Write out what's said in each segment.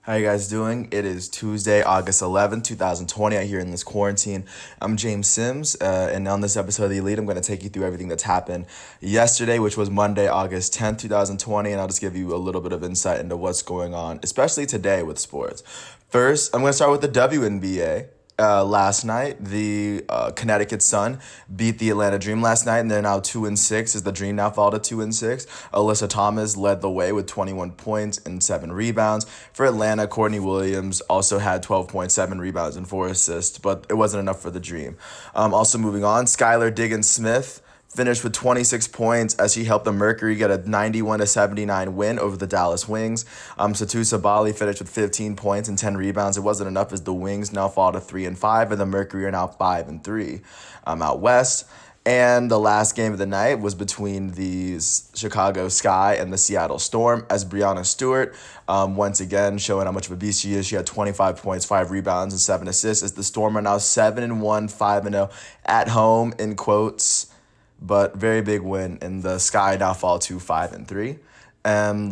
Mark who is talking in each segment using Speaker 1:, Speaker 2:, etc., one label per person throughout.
Speaker 1: How you guys doing? It is Tuesday, August 11th, 2020. I here in this quarantine. I'm James Sims, and on this episode of The Elite, I'm going to take you through everything that's happened yesterday, which was Monday, August 10th, 2020, and I'll just give you a little bit of insight into what's going on, especially today with sports. First, I'm going to start with the WNBA. Last night, the Connecticut Sun beat the Atlanta Dream last night, and they're now 2-6. As the Dream now fall to 2-6. Alyssa Thomas led the way with 21 points and 7 rebounds. For Atlanta, Courtney Williams also had 12.7 rebounds and 4 assists, but it wasn't enough for the Dream. Also moving on, Skylar Diggins Smith finished with 26 points as he helped the Mercury get a 91-79 win over the Dallas Wings. Satu Sabali finished with 15 points and 10 rebounds. It wasn't enough as the Wings now fall to 3-5, and the Mercury are now 5-3 out west. And the last game of the night was between the Chicago Sky and the Seattle Storm, as Breanna Stewart, once again showing how much of a beast she is. She had 25 points, 5 rebounds, and 7 assists, as the Storm are now 7-1, 5-0 at home, in quotes, but very big win, and the Sky now fall to 5-3.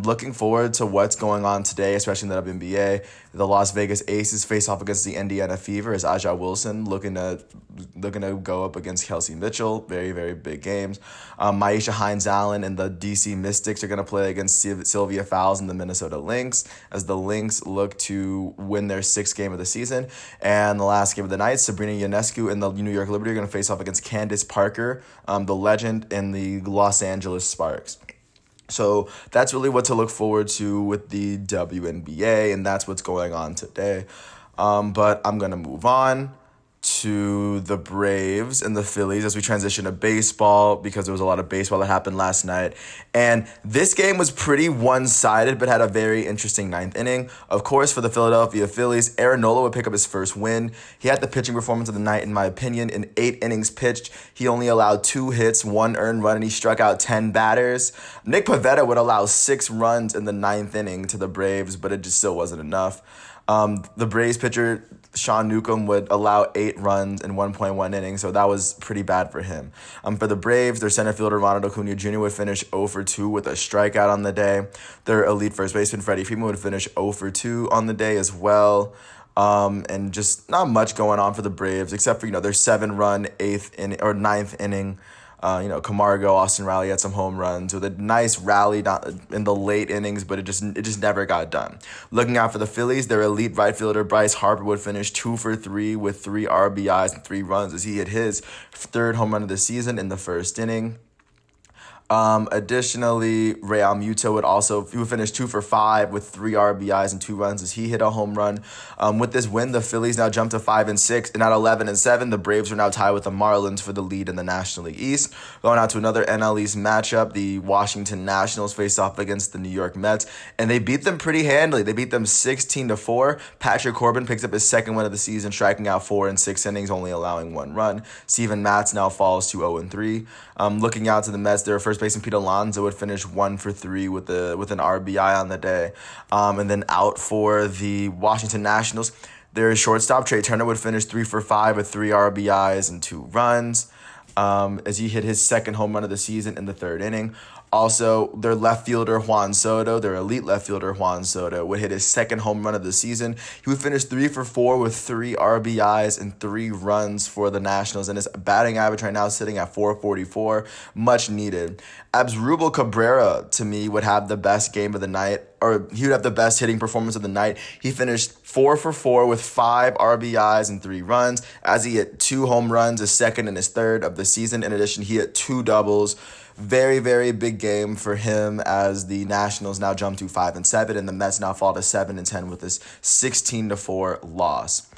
Speaker 1: Looking forward to what's going on today, especially in the WNBA. The Las Vegas Aces face off against the Indiana Fever as Aja Wilson looking to go up against Kelsey Mitchell. Very, very big games. Myisha Hines-Allen and the DC Mystics are going to play against Sylvia Fowles and the Minnesota Lynx as the Lynx look to win their 6th game of the season. And the last game of the night, Sabrina Ionescu and the New York Liberty are going to face off against Candace Parker, the legend, and the Los Angeles Sparks. So that's really what to look forward to with the WNBA, and that's what's going on today. But I'm going to move on to the Braves and the Phillies as we transition to baseball, because there was a lot of baseball that happened last night. And this game was pretty one-sided, but had a very interesting 9th inning. Of course, for the Philadelphia Phillies, Aaron Nola would pick up his first win. He had the pitching performance of the night, in my opinion. In 8 innings pitched, he only allowed 2 hits, 1 earned run, and he struck out 10 batters. Nick Pivetta would allow 6 runs in the 9th inning to the Braves, but it just still wasn't enough. The Braves pitcher, Sean Newcomb, would allow 8 runs in 1.1 innings, so that was pretty bad for him. For the Braves, their center fielder, Ronald Acuna Jr., would finish 0 for 2 with a strikeout on the day. Their elite first baseman, Freddie Freeman, would finish 0 for 2 on the day as well. And just not much going on for the Braves, except for, their 7-run 9th inning. Camargo, Austin Riley had some home runs with a nice rally in the late innings, but it just never got done. Looking out for the Phillies, their elite right fielder Bryce Harper would finish 2 for 3 with 3 RBIs and 3 runs as he hit his 3rd home run of the season in the 1st inning. Additionally, Real Muto would finish 2 for 5 with 3 RBIs and 2 runs as he hit a home run. With this win, the Phillies now jump to 5-6, and at 11-7, the Braves are now tied with the Marlins for the lead in the National League East. Going out to another NL East matchup, the Washington Nationals face off against the New York Mets, and they beat them pretty handily. They beat them 16-4. Patrick Corbin picks up his 2nd win of the season, striking out 4 in 6 innings, only allowing 1 run. Steven Matz now falls to 0-3. Looking out to the Mets, their first baseman Pete Alonso would finish 1 for 3 with an RBI on the day. And then out for the Washington Nationals, their shortstop Trey Turner would finish 3 for 5 with 3 RBIs and 2 runs. As he hit his 2nd home run of the season in the 3rd inning. Also, their left fielder, Juan Soto, their elite left fielder, Juan Soto, would hit his 2nd home run of the season. He would finish 3 for 4 with 3 RBIs and 3 runs for the Nationals, and his batting average right now is sitting at .444, much needed. Asdrubal Cabrera, to me, would have the best game of the night, or he would have the best hitting performance of the night. He finished 4 for 4 with 5 RBIs and 3 runs, as he hit 2 home runs, his 2nd and his 3rd of the season. In addition, he hit 2 doubles. Very, very big game for him as the Nationals now jump to 5-7, and the Mets now fall to 7-10 with this 16-4 loss.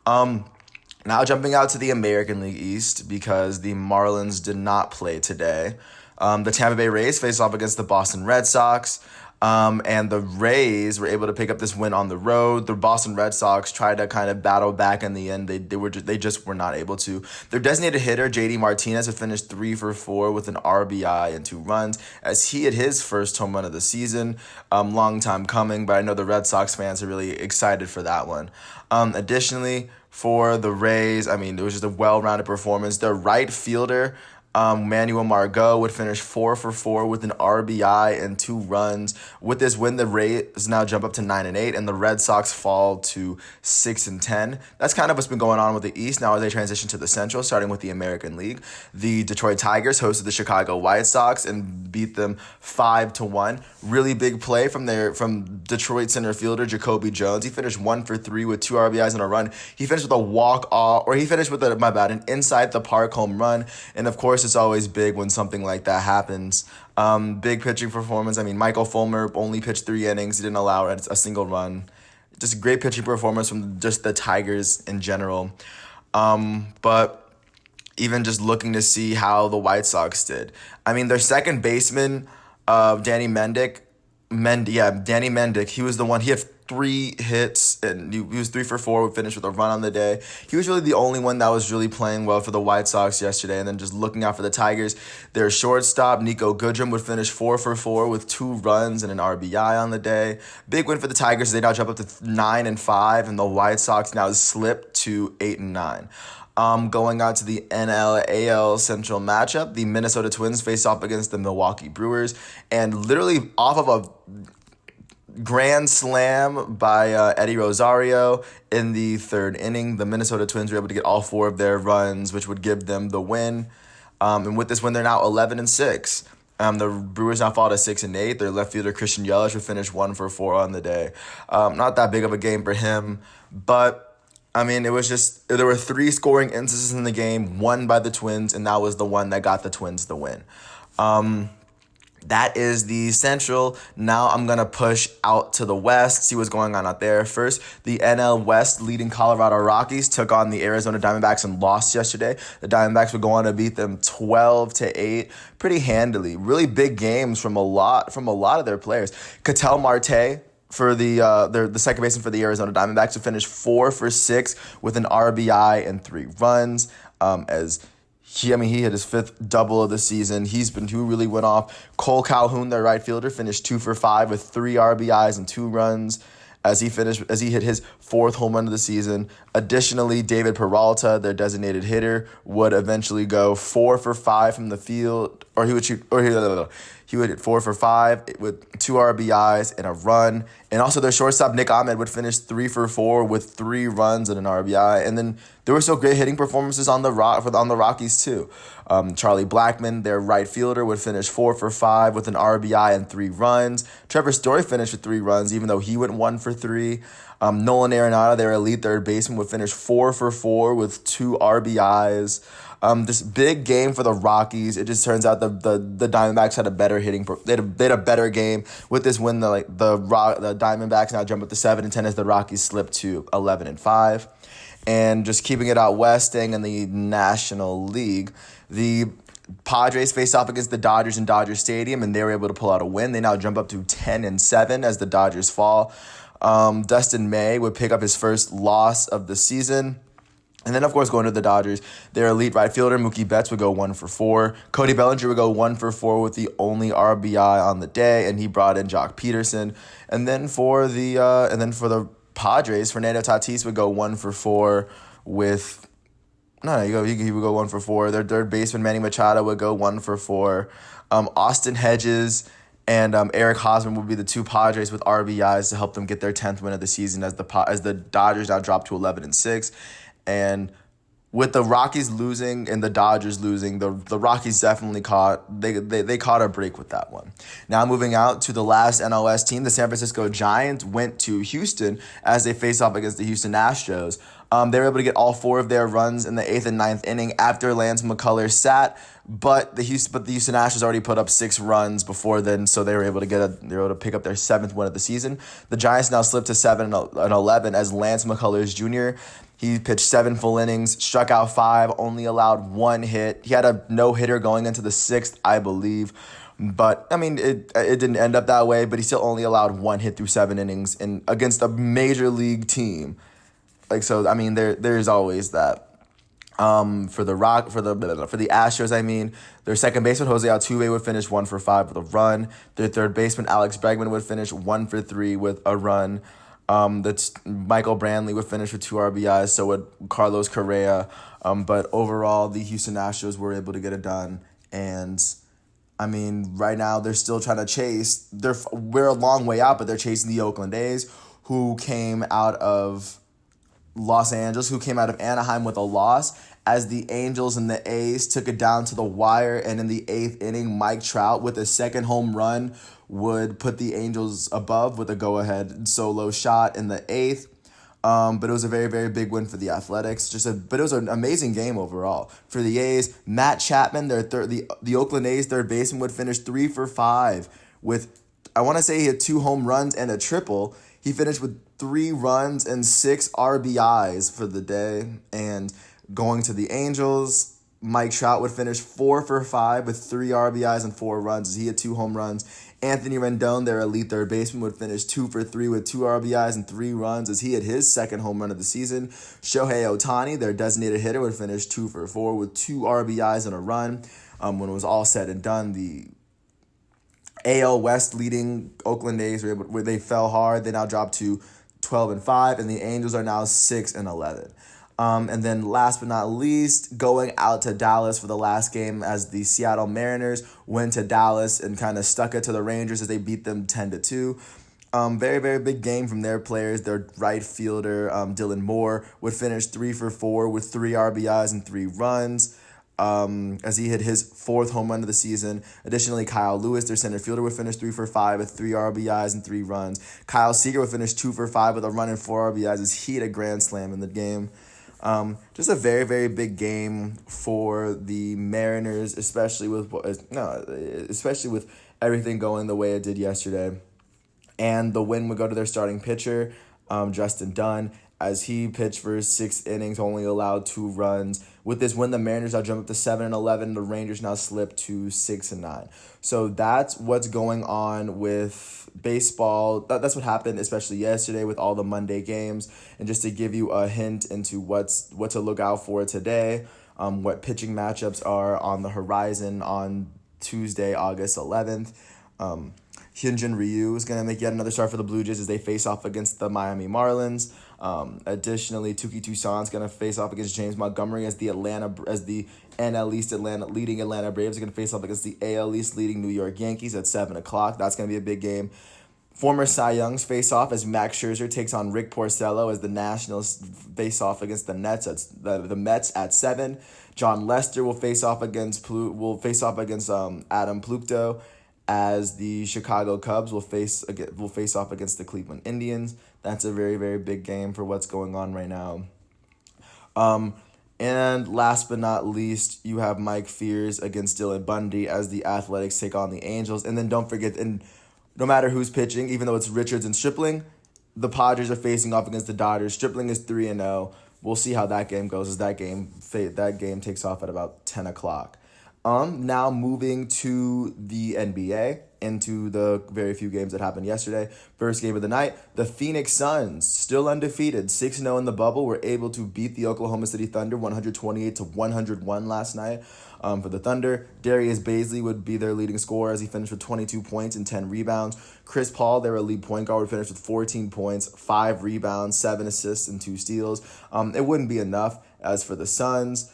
Speaker 1: Now jumping out to the American League East, because the Marlins did not play today. The Tampa Bay Rays face off against the Boston Red Sox. And the Rays were able to pick up this win on the road. The Boston Red Sox tried to kind of battle back in the end. They just were not able to. Their designated hitter, JD Martinez, had finished 3 for 4 with an RBI and 2 runs as he hit his 1st home run of the season. Long time coming, but I know the Red Sox fans are really excited for that one. Additionally, for the Rays, it was just a well-rounded performance. Their right fielder, Manuel Margot would finish 4 for 4 with an RBI and 2 runs. With this win, the Rays now jump up to 9-8, and the Red Sox fall to 6-10. That's kind of what's been going on with the East now as they transition to the Central, starting with the American League. The Detroit Tigers hosted the Chicago White Sox and beat them 5-1. Really big play from Detroit center fielder Jacoby Jones. He finished 1 for 3 with 2 RBIs and a run. He finished with a walk-off, or he finished with an inside the park home run, and of course, it's always big when something like that happens. Big pitching performance. I mean, Michael Fulmer only pitched 3 innings. He didn't allow a single run. Just a great pitching performance from just the Tigers in general. But even just looking to see how the White Sox did. I mean, their second baseman, Danny Mendick, he was the one. He had 3 hits, and he was 3 for 4. We finished with a run on the day. He was really the only one that was really playing well for the White Sox yesterday. And then just looking out for the Tigers, their shortstop, Nico Goodrum, would finish 4 for 4 with 2 runs and an RBI on the day. Big win for the Tigers. They now jump up to 9-5, and the White Sox now slip to 8-9. Going on to the NL-AL Central matchup, the Minnesota Twins face off against the Milwaukee Brewers, and literally off of a grand slam by Eddie Rosario in the 3rd inning, the Minnesota Twins were able to get all 4 of their runs, which would give them the win. And with this win, they're now 11-6. The Brewers now fall to 6-8. Their left fielder Christian Yelich would finish 1 for 4 on the day. Not that big of a game for him, but I mean, it was just, there were 3 scoring instances in the game, one by the Twins, and that was the one that got the Twins the win. That is the Central. Now I'm going to push out to the West, see what's going on out there. First, the NL West leading Colorado Rockies took on the Arizona Diamondbacks and lost yesterday. The Diamondbacks would go on to beat them 12-8 pretty handily. Really big games from a lot of their players. Ketel Marte, for the second baseman for the Arizona Diamondbacks, to finish 4 for 6 with an RBI and 3 runs. He hit his 5th double of the season. He really went off. Cole Calhoun, their right fielder, finished 2 for 5 with 3 RBIs and 2 runs as he hit his 4th home run of the season. Additionally, David Peralta, their designated hitter, would eventually go 4 for 5 from the field, he would hit 4 for 5 with 2 RBIs and a run. And also their shortstop, Nick Ahmed, would finish 3 for 4 with 3 runs and an RBI. And then there were still great hitting performances on the Rockies too. Charlie Blackmon, their right fielder, would finish 4 for 5 with an RBI and 3 runs. Trevor Story finished with 3 runs, even though he went 1 for 3. Nolan Arenado, their elite third baseman, would finish 4 for 4 with 2 RBIs. This big game for the Rockies. It just turns out the Diamondbacks had a better hitting. They had a better game with this win. The Diamondbacks now jump up to 7-10 as the Rockies slip to 11-5. And just keeping it out west, staying in the National League, the Padres faced off against the Dodgers in Dodger Stadium, and they were able to pull out a win. They now jump up to 10-7 as the Dodgers fall. Dustin May would pick up his first loss of the season. And then, of course, going to the Dodgers, their elite right fielder, Mookie Betts, would go 1 for 4. Cody Bellinger would go 1 for 4 with the only RBI on the day, and he brought in Jock Peterson. And then for the Padres, Fernando Tatis would go 1 for 4 with... he would go 1 for 4. Their third baseman, Manny Machado, would go 1 for 4. Austin Hedges and Eric Hosmer would be the 2 Padres with RBIs to help them get their 10th win of the season as the Dodgers now drop to 11-6. And with the Rockies losing and the Dodgers losing, the Rockies definitely caught a break with that one. Now moving out to the last NLS team, the San Francisco Giants went to Houston as they face off against the Houston Astros. They were able to get all 4 of their runs in the 8th and 9th inning after Lance McCullers sat, but the Houston Astros already put up 6 runs before then, so they were able to pick up their 7th win of the season. The Giants now slipped to 7-11 as Lance McCullers Jr. He pitched 7 full innings, struck out 5, only allowed 1 hit. He had a no-hitter going into the 6th, I believe. But, I mean, it didn't end up that way, but he still only allowed 1 hit through 7 innings against a major league team. There's always that. For the Astros, their second baseman, Jose Altuve, would finish 1 for 5 with a run. Their third baseman, Alex Bregman, would finish 1 for 3 with a run. Michael Brantley would finish with 2 RBIs, so would Carlos Correa. But overall, the Houston Astros were able to get it done. And I mean, right now they're still trying to chase. We're a long way out, but they're chasing the Oakland A's, who came out of Los Angeles, who came out of Anaheim with a loss, as the Angels and the A's took it down to the wire. And in the eighth inning, Mike Trout with a second home run would put the Angels above with a go-ahead solo shot in the eighth. But it was a very, very big win for the Athletics. But it was an amazing game overall for the A's. Matt Chapman, the Oakland A's third baseman, would finish 3 for 5 with, I want to say he had 2 home runs and a triple. He finished with 3 runs and 6 RBIs for the day. And going to the Angels, Mike Trout would finish 4 for 5 with 3 RBIs and 4 runs as he had 2 home runs. Anthony Rendon, their elite third baseman, would finish 2 for 3 with 2 RBIs and 3 runs as he had his second home run of the season. Shohei Ohtani, their designated hitter, would finish 2 for 4 with 2 RBIs and a run. When it was all said and done, the AL West leading Oakland A's where they fell hard. They now dropped to 12-5, and the Angels are now 6-11. And then last but not least, going out to Dallas for the last game as the Seattle Mariners went to Dallas and kind of stuck it to the Rangers as they beat them 10-2. Very, very big game from their players. Their right fielder, Dylan Moore, would finish 3 for 4 with 3 RBIs and 3 runs. As he hit his 4th home run of the season. Additionally, Kyle Lewis, their center fielder, would finish 3 for 5 with 3 RBIs and 3 runs. Kyle Seager would finish 2 for 5 with a run and 4 RBIs as he had a grand slam in the game. Just a very, very big game for the Mariners, especially with everything going the way it did yesterday. And the win would go to their starting pitcher, Justin Dunn, as he pitched for 6 innings, only allowed 2 runs. With this win, the Mariners now jump up to 7-11. The Rangers now slip to 6-9. So that's what's going on with baseball. That's what happened, especially yesterday with all the Monday games. And just to give you a hint into what to look out for today, what pitching matchups are on the horizon on Tuesday, August 11th. Hyunjin Ryu is going to make yet another start for the Blue Jays as they face off against the Miami Marlins. Additionally, Touki Toussaint is going to face off against James Montgomery as the NL East leading Atlanta Braves are going to face off against the AL East leading New York Yankees at 7 o'clock. That's going to be a big game. Former Cy Youngs face off as Max Scherzer takes on Rick Porcello as the Nationals face off against the Nets at the Mets at 7. John Lester will face off against Adam Plutko as the Chicago Cubs will face off against the Cleveland Indians. That's a very, very big game for what's going on right now. And last but not least, you have Mike Fears against Dylan Bundy as the Athletics take on the Angels. And then don't forget, and no matter who's pitching, even though it's Richards and Stripling, the Padres are facing off against the Dodgers. Stripling is 3-0. We'll see how that game goes as that game takes off at about 10 o'clock. Now moving to the NBA, into the very few games that happened yesterday. First game of the night, the Phoenix Suns, still undefeated, 6-0 in the bubble, were able to beat the Oklahoma City Thunder 128-101 last night. For the Thunder, Darius Bazley would be their leading scorer as he finished with 22 points and 10 rebounds. Chris Paul, their elite point guard, would finish with 14 points, 5 rebounds, 7 assists, and 2 steals. It wouldn't be enough. As for the Suns,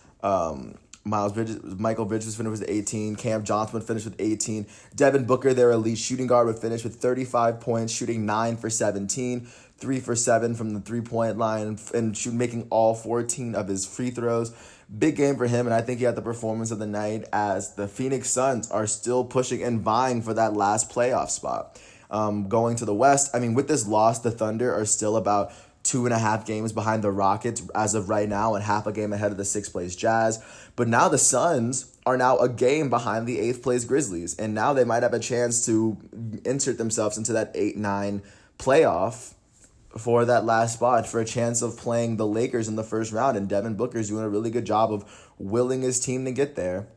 Speaker 1: Michael Bridges finished with 18. Cam Johnson would finish with 18. Devin Booker, their elite shooting guard, would finish with 35 points, shooting 9 for 17, 3 for 7 from the three-point line, and making all 14 of his free throws. Big game for him, and I think he had the performance of the night as the Phoenix Suns are still pushing and vying for that last playoff spot. Going to the West, with this loss, the Thunder are still about 2.5 games behind the Rockets as of right now and half a game ahead of the 6th place Jazz. But now the Suns are now a game behind the 8th place Grizzlies. And now they might have a chance to insert themselves into that 8-9 playoff for that last spot, for a chance of playing the Lakers in the first round. And Devin Booker's doing a really good job of willing his team to get there.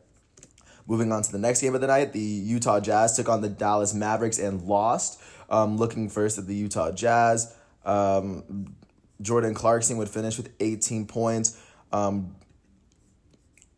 Speaker 1: Moving on to the next game of the night, the Utah Jazz took on the Dallas Mavericks and lost. Looking first at the Utah Jazz, Jordan Clarkson would finish with 18 points.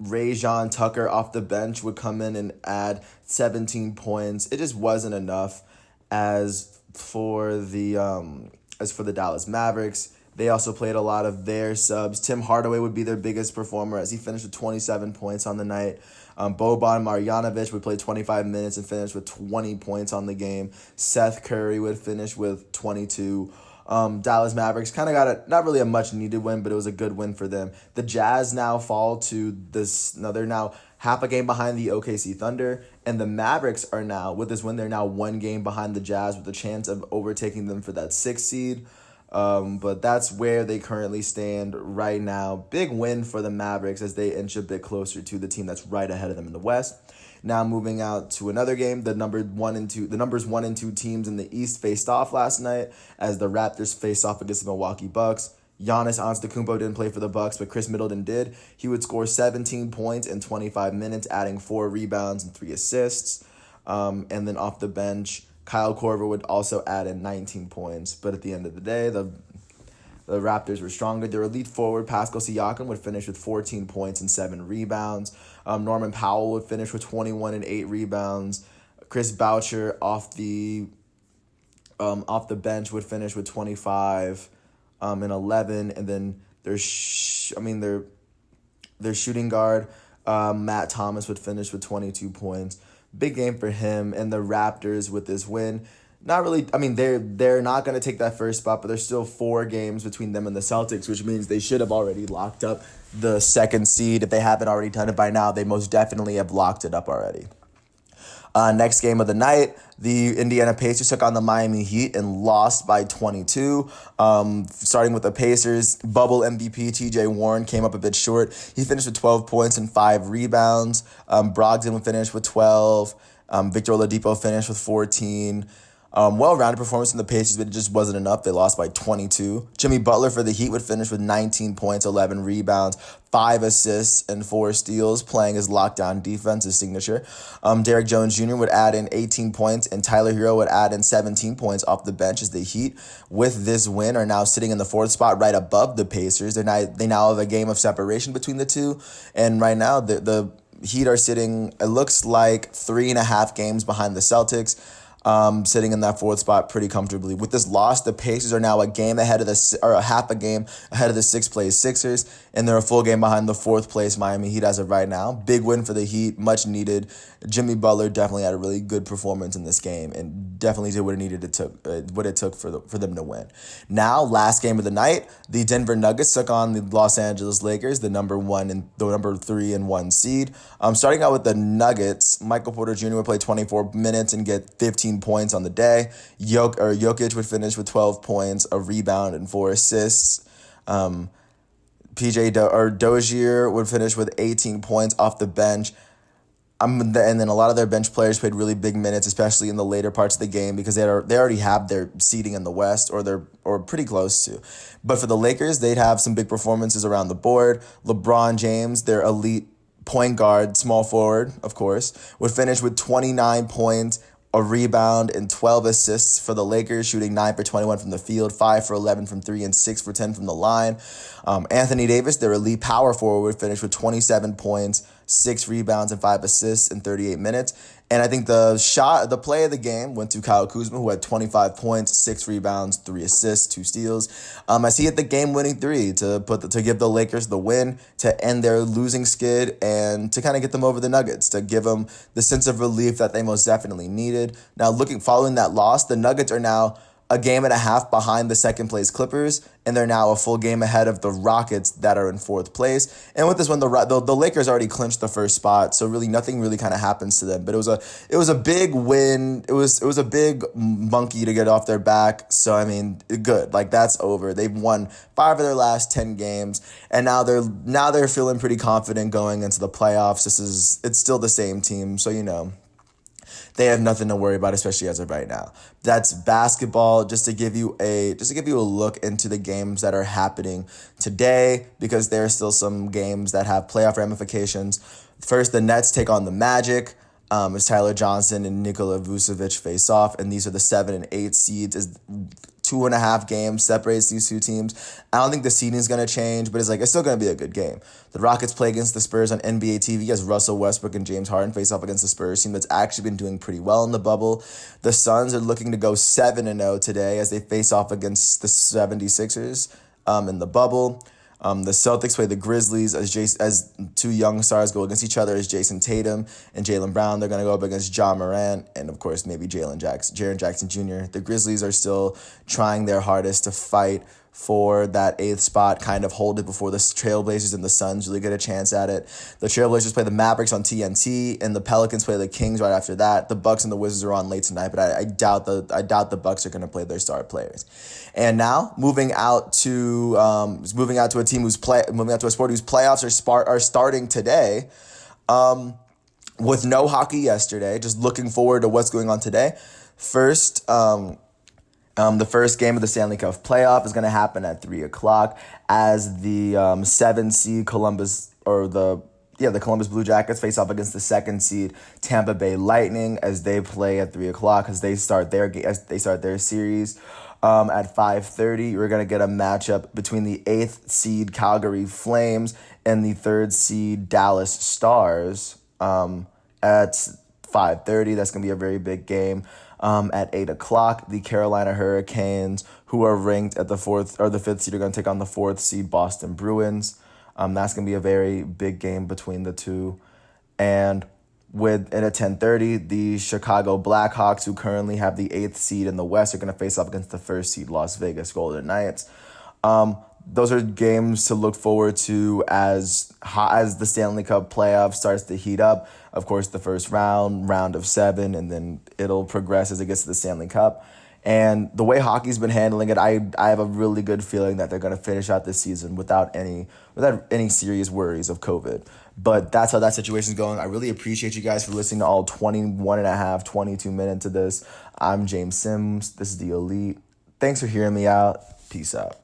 Speaker 1: Rajon Tucker off the bench would come in and add 17 points. It just wasn't enough. As for the As for the Dallas Mavericks, they also played a lot of their subs. Tim Hardaway would be their biggest performer as he finished with 27 points on the night. Boban Marjanovic would play 25 minutes and finish with 20 points on the game. Seth Curry would finish with 22. Dallas Mavericks kind of got not really a much needed win, but it was a good win for them. The Jazz now fall to this. Now they're now half a game behind the OKC Thunder, and the Mavericks are now, with this win, they're now 1 game behind the Jazz with a chance of overtaking them for that 6th seed. But that's where they currently stand right now. Big win for the Mavericks as they inch a bit closer to the team that's right ahead of them in the West. Now moving out to another game, the numbers 1 and 2 teams in the East faced off last night as the Raptors faced off against the Milwaukee Bucks. Giannis Antetokounmpo didn't play for the Bucks, but Chris Middleton did. He would score 17 points in 25 minutes, adding 4 rebounds and 3 assists. And then off the bench, Kyle Korver would also add in 19 points. But at the end of the day, the Raptors were stronger. Their elite forward, Pascal Siakam, would finish with 14 points and 7 rebounds. Norman Powell would finish with 21 and 8 rebounds. Chris Boucher off the bench would finish with 25 and 11. And then their shooting guard, Matt Thomas, would finish with 22 points. Big game for him. And the Raptors with this win, not really, they're not going to take that first spot, but there's still 4 games between them and the Celtics, which means they should have already locked up the 2nd seed. If they haven't already done it by now, they most definitely have locked it up already. Next game of the night, the Indiana Pacers took on the Miami Heat and lost by 22. Starting with the Pacers, bubble MVP T.J. Warren came up a bit short. He finished with 12 points and 5 rebounds. Brogdon would finish with 12. Victor Oladipo finished with 14. Well-rounded performance from the Pacers, but it just wasn't enough. They lost by 22. Jimmy Butler for the Heat would finish with 19 points, 11 rebounds, 5 assists, and 4 steals, playing his lockdown defense, his signature. Derek Jones Jr. would add in 18 points, and Tyler Hero would add in 17 points off the bench as the Heat, with this win, are now sitting in the 4th spot right above the Pacers. They now have a game of separation between the two, and right now the Heat are sitting, it looks like, 3.5 games behind the Celtics. Sitting in that 4th spot pretty comfortably. With this loss, the Pacers are now a game ahead of half a game ahead of the 6th place Sixers, and they're a full game behind the 4th place Miami Heat as of right now. Big win for the Heat, much needed. Jimmy Butler definitely had a really good performance in this game and definitely did what it took for them to win. Now, last game of the night, the Denver Nuggets took on the Los Angeles Lakers, the number 3 and 1 seed. Starting out with the Nuggets, Michael Porter Jr. would play 24 minutes and get 15 points on the day. Jokic would finish with 12 points, a rebound, and 4 assists. Dozier would finish with 18 points off the bench. And then a lot of their bench players played really big minutes, especially in the later parts of the game, because they already have their seeding in the West, or pretty close to. But for the Lakers, they'd have some big performances around the board. LeBron James, their elite point guard, small forward, of course, would finish with 29 points, a rebound, and 12 assists for the Lakers, shooting 9 for 21 from the field, 5 for 11 from 3, and 6 for 10 from the line. Anthony Davis, their elite power forward, would finish with 27 points, 6 rebounds, and 5 assists in 38 minutes. And I think the play of the game went to Kyle Kuzma, who had 25 points, 6 rebounds, 3 assists, 2 steals. As he hit the game-winning 3 to give the Lakers the win, to end their losing skid, and to kind of get them over the Nuggets, to give them the sense of relief that they most definitely needed. Now, following that loss, the Nuggets are now a game and a half behind the 2nd place Clippers, and they're now a full game ahead of the Rockets that are in 4th place. And with this one, the Lakers already clinched the 1st spot, so really nothing really kind of happens to them. But it was a big win. It was a big monkey to get off their back. So good. Like, that's over. They've won 5 of their last 10 games, and now they're feeling pretty confident going into the playoffs. It's still the same team, so they have nothing to worry about, especially as of right now. That's basketball. Just to give you a look into the games that are happening today, because there are still some games that have playoff ramifications. First, the Nets take on the Magic. As Tyler Johnson and Nikola Vucevic face off, and these are the 7 and 8 seeds. As 2.5 games separates these two teams. I don't think the seeding is going to change, but it's still going to be a good game. The Rockets play against the Spurs on NBA TV as Russell Westbrook and James Harden face off against the Spurs team that's actually been doing pretty well in the bubble. The Suns are looking to go 7-0 today as they face off against the 76ers in the bubble. The Celtics play the Grizzlies as two young stars go against each other as Jason Tatum and Jaylen Brown. They're going to go up against Ja Morant and, of course, maybe Jaren Jackson Jr. The Grizzlies are still trying their hardest to fight for that 8th spot, kind of hold it before the Trailblazers and the Suns really get a chance at it. The Trailblazers play the Mavericks on TNT, and the Pelicans play the Kings right after that. The Bucks and the Wizards are on late tonight, but I doubt the Bucks are going to play their star players. And now moving out to a sport whose playoffs are starting today. With no hockey yesterday, just looking forward to what's going on today. First, the first game of the Stanley Cup playoff is going to happen at 3:00 as the 7 seed Columbus Blue Jackets face off against the 2nd seed Tampa Bay Lightning as they play at 3:00 as they start their series. At 5:30, we're going to get a matchup between the 8th seed Calgary Flames and the 3rd seed Dallas Stars at 5:30. That's going to be a very big game. At 8:00, the Carolina Hurricanes, who are ranked at the 5th seed, are going to take on the 4th seed Boston Bruins. That's going to be a very big game between the two. And at 10:30, the Chicago Blackhawks, who currently have the 8th seed in the West, are going to face off against the 1st seed Las Vegas Golden Knights. Those are games to look forward to as the Stanley Cup playoff starts to heat up. Of course, the first round of 7, and then it'll progress as it gets to the Stanley Cup. And the way hockey's been handling it, I have a really good feeling that they're going to finish out this season without any serious worries of COVID. But that's how that situation's going. I really appreciate you guys for listening to all 22 minutes of this. I'm James Sims. This is The Elite. Thanks for hearing me out. Peace out.